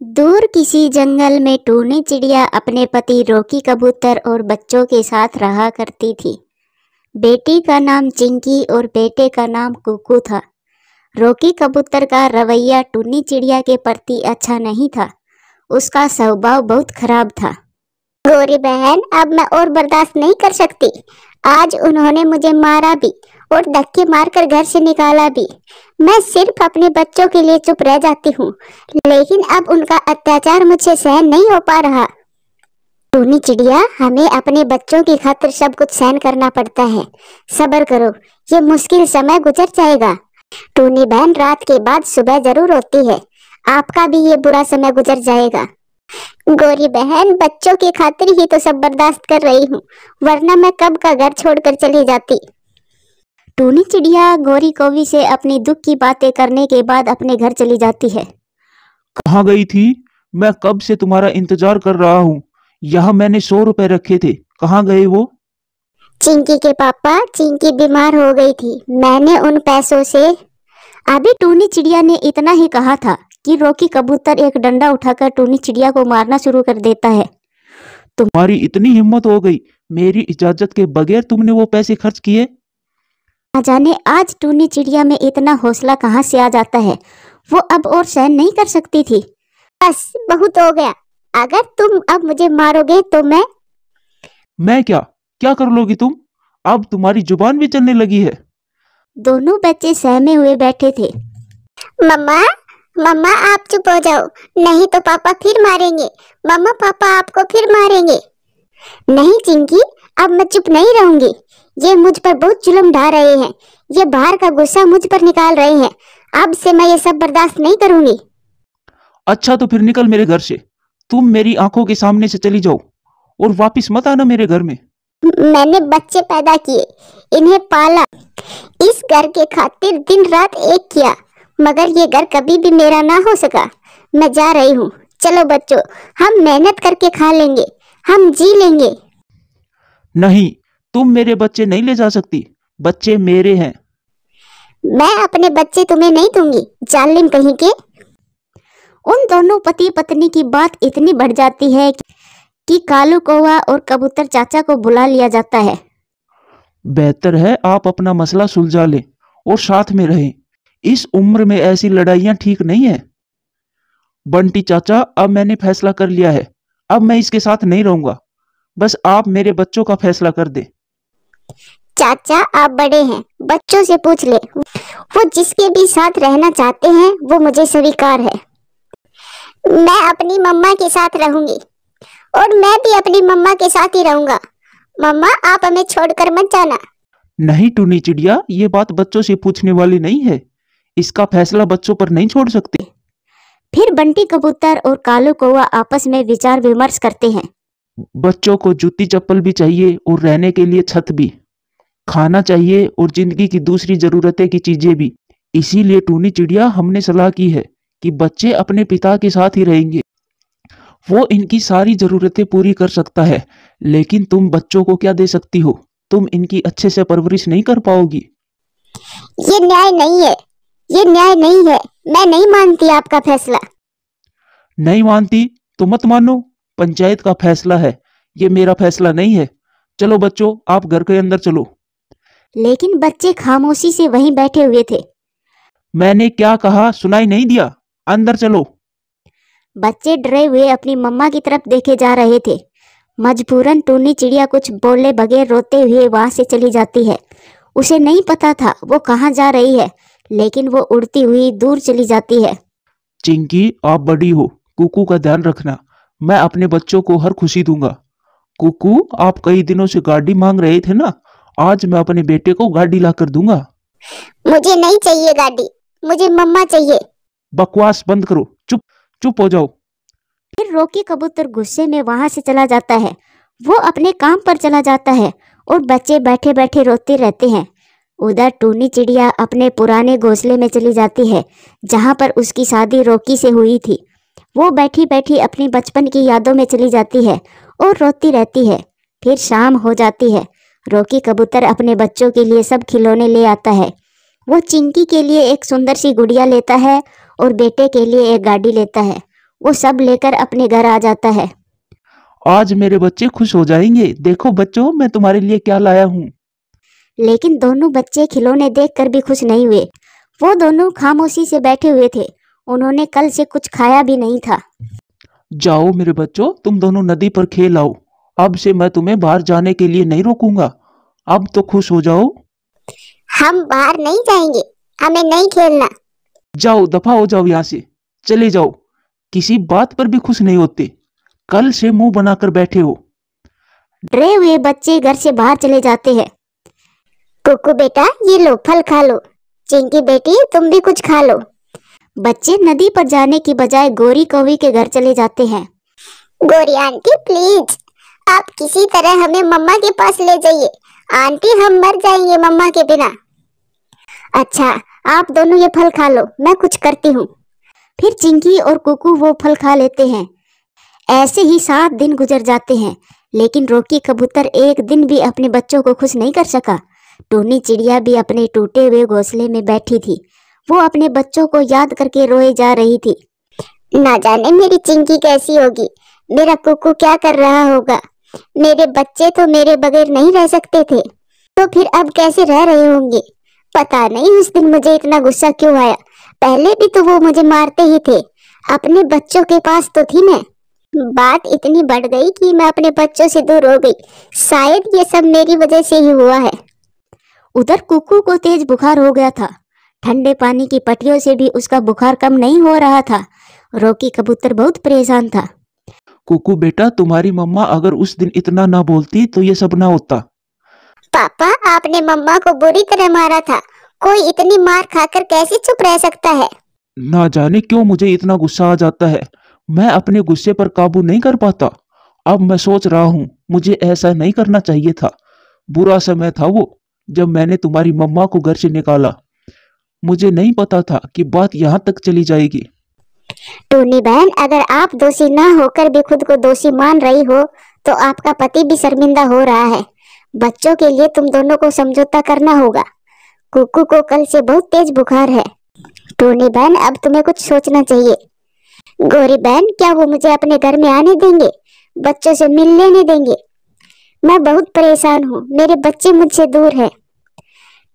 दूर किसी जंगल में टूनी चिड़िया अपने पति रॉकी कबूतर और बच्चों के साथ रहा करती थी। बेटी का नाम चिंकी और बेटे का नाम कुकू था। रॉकी कबूतर का रवैया टूनी चिड़िया के प्रति अच्छा नहीं था। उसका स्वभाव बहुत खराब था। गोरी बहन, अब मैं और बर्दाश्त नहीं कर सकती। आज उन्होंने मुझे मारा भी और धक्के मारकर घर से निकाला भी। मैं सिर्फ अपने बच्चों के लिए चुप रह जाती हूँ, लेकिन अब उनका अत्याचार मुझसे सहन नहीं हो पा रहा। टूनी चिड़िया, हमें अपने बच्चों की खातिर सब कुछ सहन करना पड़ता है। सब्र करो, ये मुश्किल समय गुजर जाएगा। टूनी बहन, रात के बाद सुबह जरूर होती है। आपका भी ये बुरा समय गुजर जाएगा। गोरी बहन, बच्चों की खातिर ही तो सब बर्दाश्त कर रही हूँ, वरना मैं कब का घर छोड़कर चली जाती। टूनी चिड़िया गोरी कौवी से अपनी दुख की बातें करने के बाद अपने घर चली जाती है। कहाँ गई थी? मैं कब से तुम्हारा इंतजार कर रहा हूँ। यहाँ मैंने 100 रुपए रखे थे, कहाँ गए वो? चिंकी के पापा, चिंकी बीमार हो गई थी, मैंने उन पैसों से। अभी टूनी चिड़िया ने इतना ही कहा था कि रॉकी कबूतर एक डंडा उठाकर टूनी चिड़िया को मारना शुरू कर देता है। तुम्हारी इतनी हिम्मत हो गई, मेरी इजाजत के बगैर तुमने वो पैसे खर्च किए? ना जाने आज टूनी चिड़िया में इतना हौसला कहाँ से आ जाता है। वो अब और सहन नहीं कर सकती थी। बस बहुत हो गया। अगर तुम अब मुझे मारोगे तो मैं क्या क्या कर लोगी तुम? अब तुम्हारी जुबान भी चलने लगी है। दोनों बच्चे सहमे हुए बैठे थे। मम्मा, मम्मा आप चुप हो जाओ, नहीं तो पापा फिर मारेंगे। मम्मा, पापा आपको फिर मारेंगे। नहीं चिंकी, अब मैं चुप नहीं रहूंगी। ये मुझ पर बहुत जुल्म ढा रहे हैं। ये बाहर का गुस्सा मुझ पर निकाल रहे हैं। अब से मैं ये सब बर्दाश्त नहीं करूंगी। अच्छा तो फिर निकल मेरे घर से। तुम मेरी आंखों के सामने से चली जाओ और वापस मत आना मेरे घर में। मैंने बच्चे पैदा किए, इन्हें पाला, इस घर के खातिर दिन रात एक किया, मगर ये घर कभी भी मेरा ना हो सका। मैं जा रही हूँ। चलो बच्चों, हम मेहनत करके खा लेंगे, हम जी लेंगे। नहीं, तुम मेरे बच्चे नहीं ले जा सकती। बच्चे मेरे हैं। मैं अपने बच्चे तुम्हें नहीं दूंगी, जालिम कहीं के। उन दोनों पति पत्नी की बात इतनी बढ़ जाती है कि कालू कौवा और कबूतर चाचा को बुला लिया जाता है। बेहतर है आप अपना मसला सुलझा लें और साथ में रहें। इस उम्र में ऐसी लड़ाइयां ठीक नहीं है। बंटी चाचा, अब मैंने फैसला कर लिया है। अब मैं इसके साथ नहीं रहूंगा। बस आप मेरे बच्चों का फैसला कर दे। चाचा, आप बड़े हैं, बच्चों से पूछ ले। वो जिसके भी साथ रहना चाहते हैं वो मुझे स्वीकार है। मैं अपनी मम्मा के साथ रहूंगी और मैं भी अपनी मम्मा के साथ ही रहूंगा। मम्मा, आप हमें छोड़कर मत जाना। नहीं टूनी चिड़िया, ये बात बच्चों से पूछने वाली नहीं है। इसका फैसला बच्चों पर नहीं छोड़ सकते। फिर बंटी कबूतर और कालू कौवा आपस में विचार विमर्श करते हैं। बच्चों को जूती चप्पल भी चाहिए और रहने के लिए छत भी, खाना चाहिए और जिंदगी की दूसरी जरूरतें की चीजें भी। इसीलिए टूनी चिड़िया, हमने सलाह की है कि बच्चे अपने पिता के साथ ही रहेंगे। वो इनकी सारी जरूरतें पूरी कर सकता है, लेकिन तुम बच्चों को क्या दे सकती हो? तुम इनकी अच्छे से परवरिश नहीं कर पाओगी। ये न्याय नहीं है, ये न्याय नहीं है। मैं नहीं मानती आपका फैसला। नहीं मानती तो मत मानो, पंचायत का फैसला है, ये मेरा फैसला नहीं है। चलो बच्चों, आप घर के अंदर चलो। लेकिन बच्चे खामोशी से वहीं बैठे हुए थे। मैंने क्या कहा, सुनाई नहीं दिया? अंदर चलो। बच्चे डरे हुए अपनी मम्मा की तरफ देखे जा रहे थे। मजबूरन टूनी चिड़िया कुछ बोले बगैर रोते हुए वहां से चली जाती है। उसे नहीं पता था वो कहाँ जा रही है, लेकिन वो उड़ती हुई दूर चली जाती है। चिंकी, आप बड़ी हो, कुकू का ध्यान रखना। मैं अपने बच्चों को हर खुशी दूंगा। कुकू, आप कई दिनों से गाड़ी मांग रहे थे ना, आज मैं अपने बेटे को गाड़ी ला कर दूंगा। मुझे नहीं चाहिए गाड़ी, मुझे मम्मा चाहिए। बकवास बंद करो, चुप चुप हो जाओ। फिर रॉकी कबूतर गुस्से में वहां से चला जाता है। वो अपने काम पर चला जाता है और बच्चे बैठे बैठे रोते रहते हैं। उधर टूनी चिड़िया अपने पुराने घोंसले में चली जाती है, जहां पर उसकी शादी रॉकी से हुई थी। वो बैठी बैठी अपनी बचपन की यादों में चली जाती है और रोती रहती है। फिर शाम हो जाती है। रॉकी कबूतर अपने बच्चों के लिए सब खिलौने ले आता है। वो चिंकी के लिए एक सुंदर सी गुड़िया लेता है और बेटे के लिए एक गाड़ी लेता है। वो सब लेकर अपने घर आ जाता है। आज मेरे बच्चे खुश हो जाएंगे। देखो बच्चों, मैं तुम्हारे लिए क्या लाया हूँ। लेकिन दोनों बच्चे खिलौने देखकर भी खुश नहीं हुए। वो दोनों खामोशी से बैठे हुए थे। उन्होंने कल से कुछ खाया भी नहीं था। जाओ मेरे बच्चों, तुम दोनों नदी पर खेल आओ। अब से मैं तुम्हें बाहर जाने के लिए नहीं रोकूंगा। अब तो खुश हो जाओ। हम बाहर नहीं जाएंगे, हमें नहीं खेलना। जाओ, दफा हो जाओ यहाँ से। चले जाओ। किसी बात पर भी खुश नहीं होते। कल से मुंह बनाकर बैठे हो। डरे हुए बच्चे घर से बाहर चले जाते हैं। कुकू बेटा, ये लो, फल खा लो। चिंकी बेटी, तुम भी कुछ खा लो। बच्चे नदी पर जाने की बजाय गोरी कौवी के घर चले जाते हैं। गोरी आंटी प्लीज, आप किसी तरह हमें मम्मा के पास ले जाइए। आंटी, हम मर जाएंगे मम्मा के बिना। अच्छा, आप दोनों ये फल खा लो, मैं कुछ करती हूँ। फिर चिंकी और कुकू वो फल खा लेते हैं। ऐसे ही 7 दिन गुजर जाते हैं, लेकिन रॉकी कबूतर एक दिन भी अपने बच्चों को खुश नहीं कर सका। टूनी चिड़िया भी अपने टूटे हुए घोंसले में बैठी थी। वो अपने बच्चों को याद करके रोए जा रही थी। ना जाने मेरी चिंकी कैसी होगी, मेरा कुकू क्या कर रहा होगा। मेरे बच्चे तो मेरे बगैर नहीं रह सकते थे, तो फिर अब कैसे रह रहे होंगे। पता नहीं उस दिन मुझे इतना गुस्सा क्यों आया। पहले भी तो वो मुझे मारते ही थे। अपने बच्चों के पास तो थी मैं। बात इतनी बढ़ गई कि मैं अपने बच्चों से दूर हो गई। शायद ये सब मेरी वजह से ही हुआ है। उधर कुकू को तेज बुखार हो गया था। ठंडे पानी की पट्टियों से भी उसका बुखार कम नहीं हो रहा था। रॉकी कबूतर बहुत परेशान था। कुकू बेटा, तुम्हारी मम्मा अगर उस दिन इतना ना बोलती तो ये सब ना होता। पापा, आपने मम्मा को बुरी तरह मारा था। कोई इतनी मार खाकर कैसे चुप रह सकता है। ना जाने क्यों मुझे इतना गुस्सा आ जाता है। मैं अपने गुस्से पर काबू नहीं कर पाता। अब मैं सोच रहा हूँ, मुझे ऐसा नहीं करना चाहिए था। बुरा समय था वो, जब मैंने तुम्हारी मम्मा को घर से निकाला। मुझे नहीं पता था कि बात यहाँ तक चली जाएगी। टूनी बहन, अगर आप दोषी ना होकर भी खुद को दोषी मान रही हो, तो आपका पति भी शर्मिंदा हो रहा है। बच्चों के लिए तुम दोनों को समझौता करना होगा। कुकू को कल से बहुत तेज बुखार है। टूनी बहन, अब तुम्हें कुछ सोचना चाहिए। गोरी बहन, क्या वो मुझे अपने घर में आने देंगे? बच्चों से मिलने नहीं देंगे? मैं बहुत परेशान हूँ, मेरे बच्चे मुझसे दूर हैं।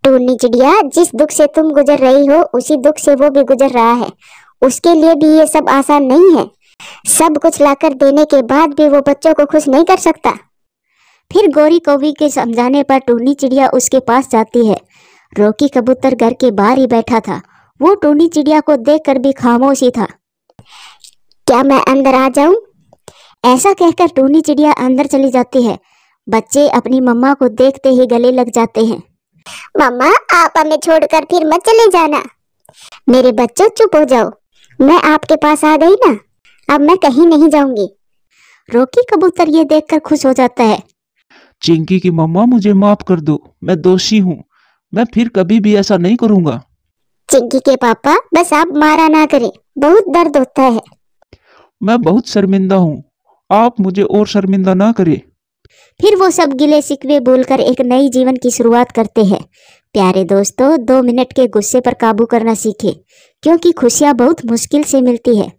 टूनी चिड़िया, जिस दुख से तुम गुजर रही हो, उसी दुख से वो भी गुजर रहा है। उसके लिए भी ये सब आसान नहीं है। सब कुछ लाकर देने के बाद भी वो बच्चों को खुश नहीं कर सकता। फिर गोरी कौवी के समझाने पर टूनी चिड़िया उसके पास जाती है। रॉकी कबूतर घर के बाहर ही बैठा था। वो टूनी चिड़िया को देखकर भी खामोश ही था। क्या मैं अंदर आ जाऊं? ऐसा कहकर टूनी चिड़िया अंदर चली जाती है। बच्चे अपनी मम्मा को देखते ही गले लग जाते हैं। मम्मा, आप हमें छोड़कर फिर मत चले जाना। मेरे बच्चों, चुप हो जाओ। मैं आपके पास आ गई ना, अब मैं कहीं नहीं जाऊंगी। रॉकी कबूतर ये देखकर खुश हो जाता है। चिंकी की मम्मा, मुझे माफ कर दो। मैं दोषी हूँ। मैं फिर कभी भी ऐसा नहीं करूँगा। चिंकी के पापा, बस आप मारा ना करें, बहुत दर्द होता है। मैं बहुत शर्मिंदा हूँ। आप मुझे और शर्मिंदा ना करें। फिर वो सब गिले शिकवे बोलकर एक नई जीवन की शुरुआत करते हैं। प्यारे दोस्तों, 2 मिनट के गुस्से पर काबू करना सीखें, क्योंकि खुशियाँ बहुत मुश्किल से मिलती है।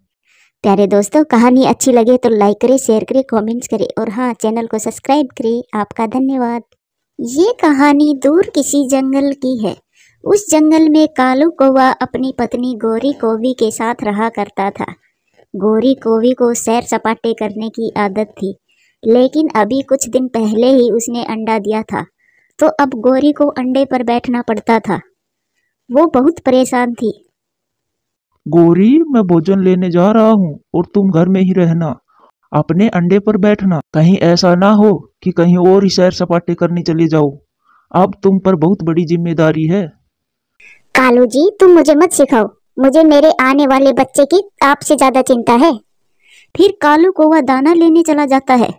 प्यारे दोस्तों, कहानी अच्छी लगे तो लाइक करें, शेयर करें, कमेंट्स करें और हाँ, चैनल को सब्सक्राइब करें। आपका धन्यवाद। ये कहानी दूर किसी जंगल की है। उस जंगल में कालू कौवा अपनी पत्नी गोरी कौवी के साथ रहा करता था। गोरी कौवी को सैर सपाटे करने की आदत थी, लेकिन अभी कुछ दिन पहले ही उसने अंडा दिया था, तो अब गोरी को अंडे पर बैठना पड़ता था। वो बहुत परेशान थी। गोरी, मैं भोजन लेने जा रहा हूँ और तुम घर में ही रहना। अपने अंडे पर बैठना। कहीं ऐसा ना हो कि कहीं और ही सैर सपाटे करने चले जाओ। अब तुम पर बहुत बड़ी जिम्मेदारी है। कालू जी, तुम मुझे मत सिखाओ। मुझे मेरे आने वाले बच्चे की आपसे ज्यादा चिंता है। फिर कालू कौवा दाना लेने चला जाता है।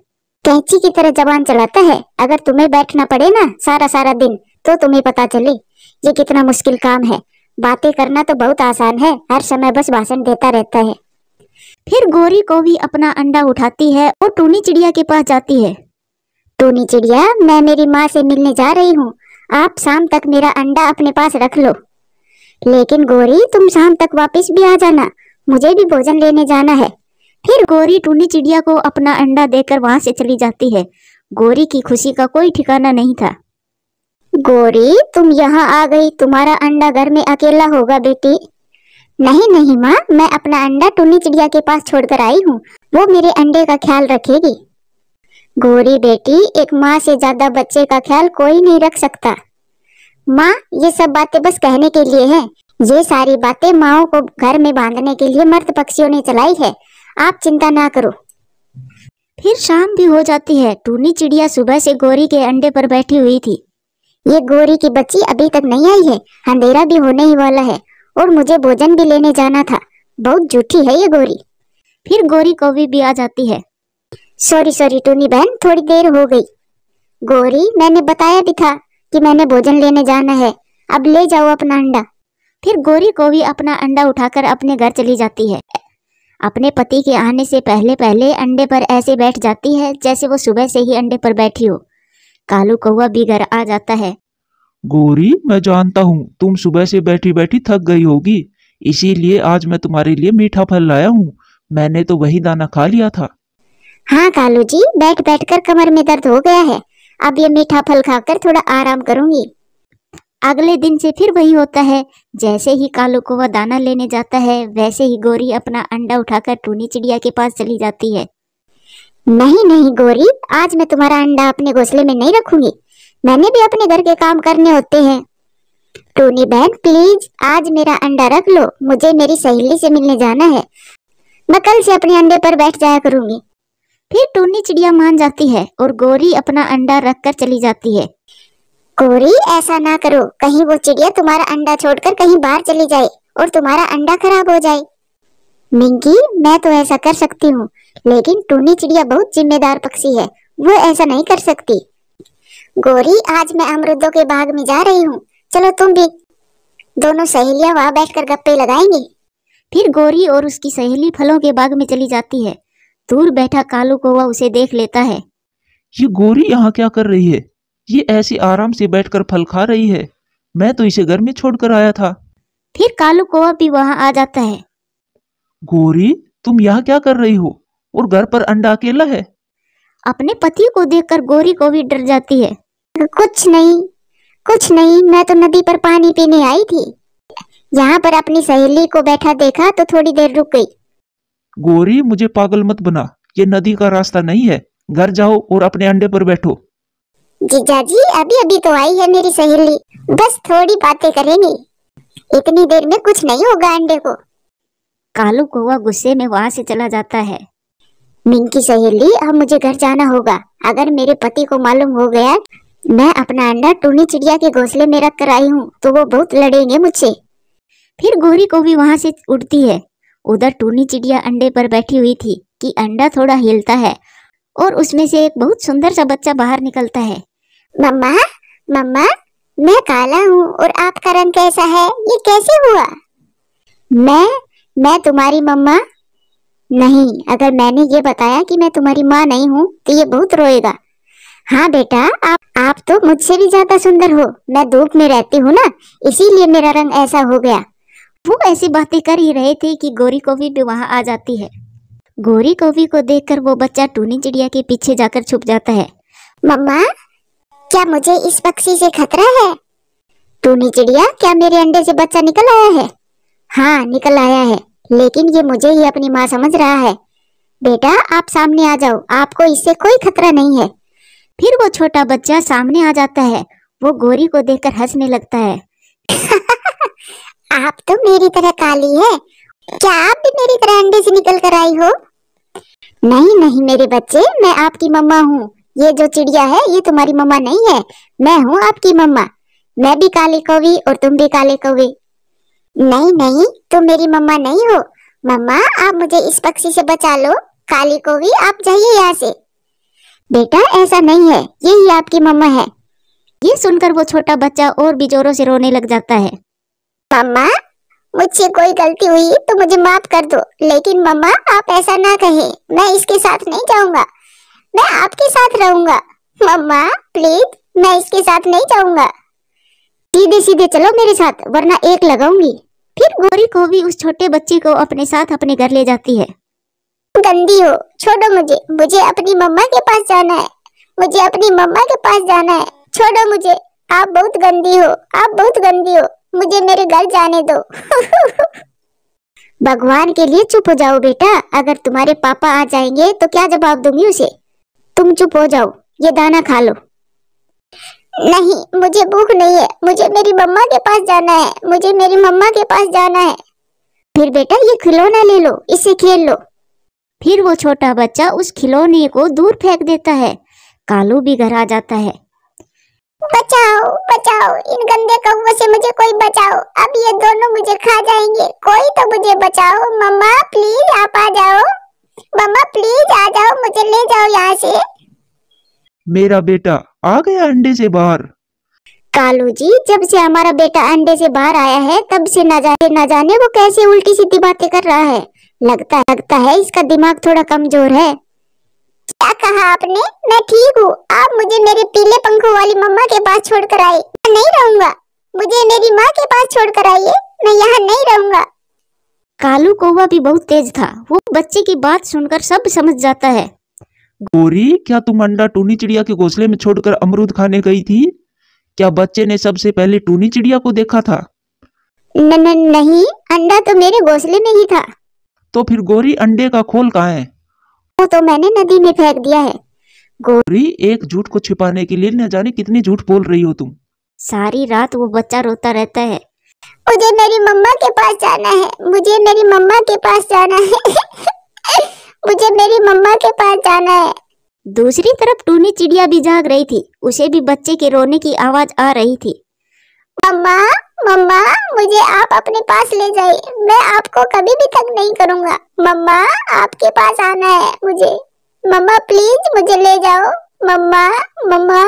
कैंची की तरह जबान चलाता है। अगर तुम्हें बैठना पड़े ना सारा दिन, तो तुम्हें पता चले ये कितना मुश्किल काम है। बातें करना तो बहुत आसान है, हर समय बस भाषण देता रहता है। फिर गोरी कौवी अपना अंडा उठाती है और टूनी चिड़िया के पास जाती है। टूनी चिड़िया, मैं मेरी माँ से मिलने जा रही हूँ। आप शाम तक मेरा अंडा अपने पास रख लो। लेकिन गोरी, तुम शाम तक वापस भी आ जाना, मुझे भी भोजन लेने जाना है। फिर गोरी टूनी चिड़िया को अपना अंडा देकर वहां से चली जाती है। गोरी की खुशी का कोई ठिकाना नहीं था। गोरी, तुम यहाँ आ गई, तुम्हारा अंडा घर में अकेला होगा बेटी। नहीं नहीं माँ, मैं अपना अंडा टूनी चिड़िया के पास छोड़कर आई हूँ, वो मेरे अंडे का ख्याल रखेगी। गोरी बेटी, एक माँ से ज्यादा बच्चे का ख्याल कोई नहीं रख सकता। माँ, ये सब बातें बस कहने के लिए हैं। ये सारी बातें माँओं को घर में बांधने के लिए मर्द पक्षियों ने चलाई है, आप चिंता ना करो। फिर शाम भी हो जाती है। टूनी चिड़िया सुबह से गोरी के अंडे पर बैठी हुई थी। ये गोरी की बच्ची अभी तक नहीं आई है, अंधेरा भी होने ही वाला है और मुझे भोजन भी लेने जाना था। बहुत झूठी है ये गोरी। फिर गोरी कौवी भी आ जाती है। सॉरी टूनी बहन, थोड़ी देर हो गई। गोरी, मैंने बताया भी था कि मैंने भोजन लेने जाना है, अब ले जाओ अपना अंडा। फिर गोरी कौवी अपना अंडा उठाकर अपने घर चली जाती है। अपने पति के आने से पहले पहले अंडे पर ऐसे बैठ जाती है जैसे वो सुबह से ही अंडे पर बैठी हो। कालू कौवा भी घर आ जाता है। गोरी, मैं जानता हूँ तुम सुबह से बैठी बैठी थक गई होगी, इसीलिए आज मैं तुम्हारे लिए मीठा फल लाया हूँ। मैंने तो वही दाना खा लिया था। हाँ कालू जी, बैठ बैठ कर कमर में दर्द हो गया है, अब ये मीठा फल खाकर थोड़ा आराम करूंगी। अगले दिन से फिर वही होता है। जैसे ही कालू कौवा दाना लेने जाता है, वैसे ही गोरी अपना अंडा उठाकर टूनी चिड़िया के पास चली जाती है। नहीं नहीं गोरी, आज मैं तुम्हारा अंडा अपने घोंसले में नहीं रखूंगी, मैंने भी अपने घर के काम करने होते हैं। टूनी बहन प्लीज, आज मेरा अंडा रख लो, मुझे मेरी सहेली से मिलने जाना है, मैं कल से अपने अंडे पर बैठ जाया करूंगी। फिर टूनी चिड़िया मान जाती है और गोरी अपना अंडा रखकर चली जाती है। गोरी, ऐसा ना करो, कहीं वो चिड़िया तुम्हारा अंडा छोड़कर कहीं बाहर चली जाए और तुम्हारा अंडा खराब हो जाए। मिंकी, मैं तो ऐसा कर सकती हूँ, लेकिन टूनी चिड़िया बहुत जिम्मेदार पक्षी है, वो ऐसा नहीं कर सकती। गोरी, आज मैं अमरूदों के बाग में जा रही हूँ, चलो तुम भी। दोनों सहेलियां वहाँ बैठकर गप्पे लगाएंगी। फिर गोरी और उसकी सहेली फलों के बाग में चली जाती है। दूर बैठा कालू कौवा उसे देख लेता है। ये गोरी यहाँ क्या कर रही है? ये ऐसे आराम से बैठकर फल खा रही है, मैं तो इसे घर में छोड़कर आया था। फिर कालू कौवा भी वहाँ आ जाता है। गोरी, तुम यहाँ क्या कर रही हो और घर पर अंडा अकेला है? अपने पति को देखकर गोरी को भी डर जाती है। कुछ नहीं, मैं तो नदी पर पानी पीने आई थी, यहाँ पर अपनी सहेली को बैठा देखा तो थोड़ी देर रुक गई। गोरी, मुझे पागल मत बना, ये नदी का रास्ता नहीं है, घर जाओ और अपने अंडे पर बैठो। जीजा जी, अभी अभी तो आई है मेरी सहेली, बस थोड़ी बातें करेंगी, इतनी देर में कुछ नहीं होगा अंडे को। कालू कौवा गुस्से में वहाँ से चला जाता है। मिंकी सहेली, अब मुझे घर जाना होगा, अगर मेरे पति को मालूम हो गया मैं अपना अंडा टूनी चिड़िया के घोंसले में रख कर आई हूँ तो वो बहुत लड़ेंगे मुझसे। फिर गोरी को भी वहाँ से उड़ती है। उधर टूनी चिड़िया अंडे पर बैठी हुई थी कि अंडा थोड़ा हिलता है और उसमें से एक बहुत सुंदर सा बच्चा बाहर निकलता है। मम्मा, मम्मा, मैं काला हूँ और आपका रंग कैसा है, ये कैसे हुआ? मैं तुम्हारी मम्मा नहीं, अगर मैंने ये बताया कि मैं तुम्हारी माँ नहीं हूँ तो ये बहुत रोएगा। हाँ बेटा, आप तो मुझसे भी ज्यादा सुंदर हो, मैं धूप में रहती हूँ ना, इसीलिए मेरा रंग ऐसा हो गया। वो ऐसी बातें कर ही रहे थे कि गोरी कौवी भी वहाँ आ जाती है। गोरी कौवी को देखकर वो बच्चा टूनी चिड़िया के पीछे जाकर छुप जाता है। मम्मा, क्या मुझे इस पक्षी से खतरा है? टूनी चिड़िया, क्या मेरे अंडे से बच्चा निकल आया है? हाँ, निकल आया है, लेकिन ये मुझे ही अपनी माँ समझ रहा है। बेटा, आप सामने आ जाओ, आपको इससे कोई खतरा नहीं है। फिर वो छोटा बच्चा सामने आ जाता है। वो गोरी को देखकर हंसने लगता है। आप तो मेरी तरह काली है, क्या आप भी मेरी तरह अंडे से निकल कर आई हो? नहीं मेरे बच्चे, मैं आपकी मम्मा हूँ, ये जो चिड़िया है ये तुम्हारी मम्मा नहीं है, मैं हूँ आपकी मम्मा। मैं भी काली कौवी और तुम भी काले कौवे। नहीं, तुम मेरी मम्मा नहीं हो। मम्मा, आप मुझे इस पक्षी से बचा लो, काली कौवी आप जाइए यहाँ से। बेटा, ऐसा नहीं है, यही आपकी मम्मा है। ये सुनकर वो छोटा बच्चा और भी जोरों से रोने लग जाता है। मम्मा, मुझसे कोई गलती हुई तो मुझे माफ कर दो, लेकिन मम्मा आप ऐसा ना कहें, मैं इसके साथ नहीं जाऊंगा, मैं आपके साथ रहूंगा। मम्मा प्लीज, मैं इसके साथ नहीं जाऊंगा, सीधे सीधे चलो मेरे साथ, वरना एक लगाऊंगी। फिर गोरी कौवी उस छोटे बच्चे को अपने साथ अपने घर ले जाती है। गंदी हो, छोड़ो मुझे, मुझे अपनी मम्मा के पास जाना है, मुझे अपनी मम्मा के पास जाना है, छोड़ो मुझे, आप बहुत गंदी हो, आप बहुत गंदी हो, मुझे मेरे घर जाने दो। भगवान के लिए चुप हो जाओ बेटा, अगर तुम्हारे पापा आ जाएंगे तो क्या जवाब दूंगी उसे। तुम चुप हो जाओ, ये दाना खा लो। नहीं, मुझे भूख नहीं है, मुझे मेरी मम्मा के पास जाना है, मुझे मेरी मम्मा के पास जाना है। फिर बेटा ये खिलौना ले लो, इससे खेल लो। फिर वो छोटा बच्चा उस खिलौने को दूर फेंक देता है। कालू भी घर आ जाता है। बचाओ बचाओ, इन गंदे कौवों से मुझे कोई बचाओ, अब ये दोनों मुझे खा जाएंगे, कोई तो मुझे बचाओ। मम्मा प्लीज आप आ जाओ, मम्मा प्लीज आ जाओ, मुझे ले जाओ यहाँ से। मेरा बेटा आ गया अंडे से बाहर। कालू जी, जब से हमारा बेटा अंडे से बाहर आया है तब से न जाने वो कैसे उल्टी सीधी बातें कर रहा है। लगता है इसका दिमाग थोड़ा कमजोर है। क्या कहा आपने? मैं ठीक हूँ, आप मुझे मेरे पीले पंखों वाली मम्मा के पास छोड़कर आए। मैं नहीं रहूंगा, मुझे मेरी माँ के पास छोड़कर आइए, मैं यहाँ नहीं रहूंगा। कालू कौवा भी बहुत तेज था, वो बच्चे की बात सुनकर सब समझ जाता है। गोरी, क्या तुम अंडा टूनी चिड़िया के घोंसले में छोड़कर अमरूद खाने गई थी? क्या बच्चे ने सबसे पहले टूनी चिड़िया को देखा था? नहीं, अंडा तो मेरे घोंसले में ही था। तो फिर गोरी अंडे का खोल कहाँ है? वो तो मैंने नदी में फेंक दिया है। गोरी, एक झूठ को छिपाने के लिए न जाने कितनी झूठ बोल रही हो तुम। सारी रात वो बच्चा रोता रहता है। मुझे मेरी मम्मा के पास जाना है, मुझे मेरी मम्मा के पास जाना है। मुझे मेरी मम्मा के पास जाना है। दूसरी तरफ टूनी चिड़िया भी जाग रही थी, उसे भी बच्चे के रोने की आवाज आ रही थी। मम्मा मम्मा, मुझे आप अपने पास ले जाइए, मैं आपको कभी भी तंग नहीं करूंगा। मम्मा आपके पास आना है मुझे, मम्मा प्लीज मुझे ले जाओ, मम्मा मम्मा।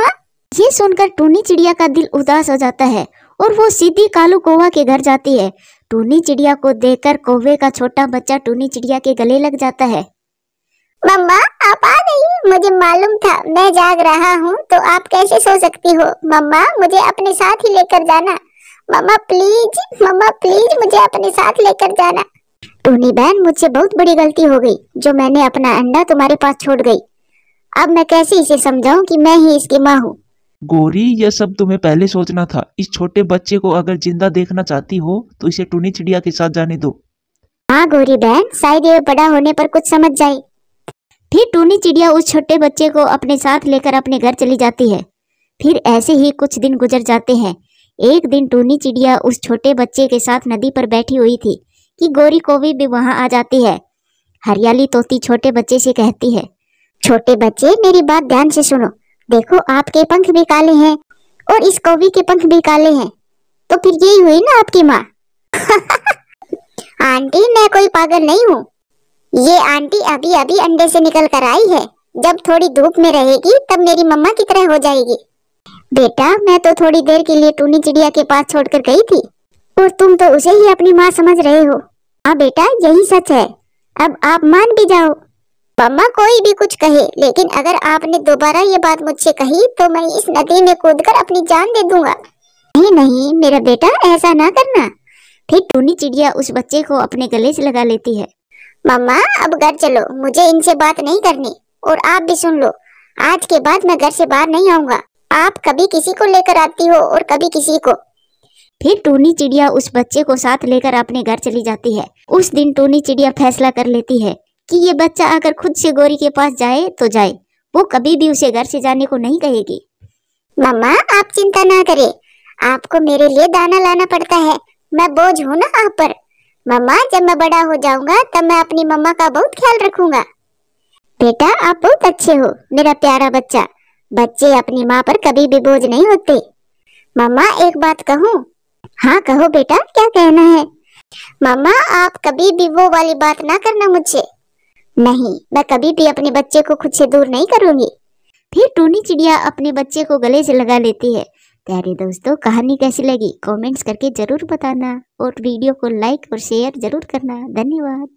ये सुनकर टूनी चिड़िया का दिल उदास हो जाता है और वो सीधी कालू कौवा के घर जाती है। टूनी चिड़िया को देखकर कौवे का छोटा बच्चा टूनी चिड़िया के गले लग जाता है। मम्मा आप आ गई, मुझे मालूम था मैं जाग रहा हूँ तो आप कैसे सो सकती हो। मम्मा मुझे अपने साथ ही लेकर जाना, मम्मा प्लीज मुझे अपने साथ लेकर जाना। टूनी बहन, मुझसे बहुत बड़ी गलती हो गई जो मैंने अपना अंडा तुम्हारे पास छोड़ गई। अब मैं कैसे इसे समझाऊं कि मैं ही इसकी माँ हूँ। गोरी, यह सब तुम्हें पहले सोचना था। इस छोटे बच्चे को अगर जिंदा देखना चाहती हो तो इसे टूनी चिड़िया के साथ जाने दो। हाँ गोरी बहन, शायद ये बड़ा होने पर कुछ समझ जाए। फिर टूनी चिड़िया उस छोटे बच्चे को अपने साथ लेकर अपने घर चली जाती है। फिर ऐसे ही कुछ दिन गुजर जाते हैं। एक दिन टूनी चिड़िया उस छोटे बच्चे के साथ नदी पर बैठी हुई थी कि गोरी कौवी भी वहां आ जाती है। हरियाली तोती छोटे बच्चे से कहती है, छोटे बच्चे मेरी बात ध्यान से सुनो, देखो आपके पंख भी काले हैं और इस कौवी के पंख भी काले हैं, तो फिर यही हुई ना आपकी माँ। आंटी मैं कोई पागल नहीं हूँ, ये आंटी अभी अभी अंडे से निकल कर आई है, जब थोड़ी धूप में रहेगी तब मेरी मम्मा की तरह हो जाएगी। बेटा मैं तो थोड़ी देर के लिए टूनी चिड़िया के पास छोड़कर गई थी और तुम तो उसे ही अपनी माँ समझ रहे हो। हाँ बेटा यही सच है, अब आप मान भी जाओ। मम्मा कोई भी कुछ कहे, लेकिन अगर आपने दोबारा ये बात मुझसे कही तो मैं इस नदी में कूदकर अपनी जान दे दूंगा। नहीं नहीं मेरा बेटा, ऐसा ना करना। फिर टूनी चिड़िया उस बच्चे को अपने गले से लगा लेती है। मम्मा अब घर चलो, मुझे इनसे बात नहीं करनी, और आप भी सुन लो, आज के बाद मैं घर से बाहर नहीं आऊंगा। आप कभी किसी को लेकर आती हो और कभी किसी को। फिर टूनी चिड़िया उस बच्चे को साथ लेकर अपने घर चली जाती है। उस दिन टूनी चिड़िया फैसला कर लेती है कि ये बच्चा अगर खुद से गोरी के पास जाए तो जाए, वो कभी भी उसे घर से जाने को नहीं कहेगी। मम्मा आप चिंता ना करें, आपको मेरे लिए दाना लाना पड़ता है, मैं बोझ हूँ ना आप पर। मम्मा जब मैं बड़ा हो जाऊंगा तब मैं अपनी मम्मा का बहुत ख्याल रखूंगा। बेटा आप बहुत अच्छे हो मेरा प्यारा बच्चा, बच्चे अपनी माँ पर कभी भी बोझ नहीं होते। मम्मा एक बात कहूँ? हाँ कहो बेटा, क्या कहना है? मम्मा आप कभी भी वो वाली बात ना करना मुझसे। नहीं, मैं कभी भी अपने बच्चे को खुद से दूर नहीं करूंगी। फिर टूनी चिड़िया अपने बच्चे को गले से लगा लेती है। प्यारे दोस्तों, कहानी कैसी लगी कमेंट्स करके जरूर बताना और वीडियो को लाइक और शेयर जरूर करना। धन्यवाद।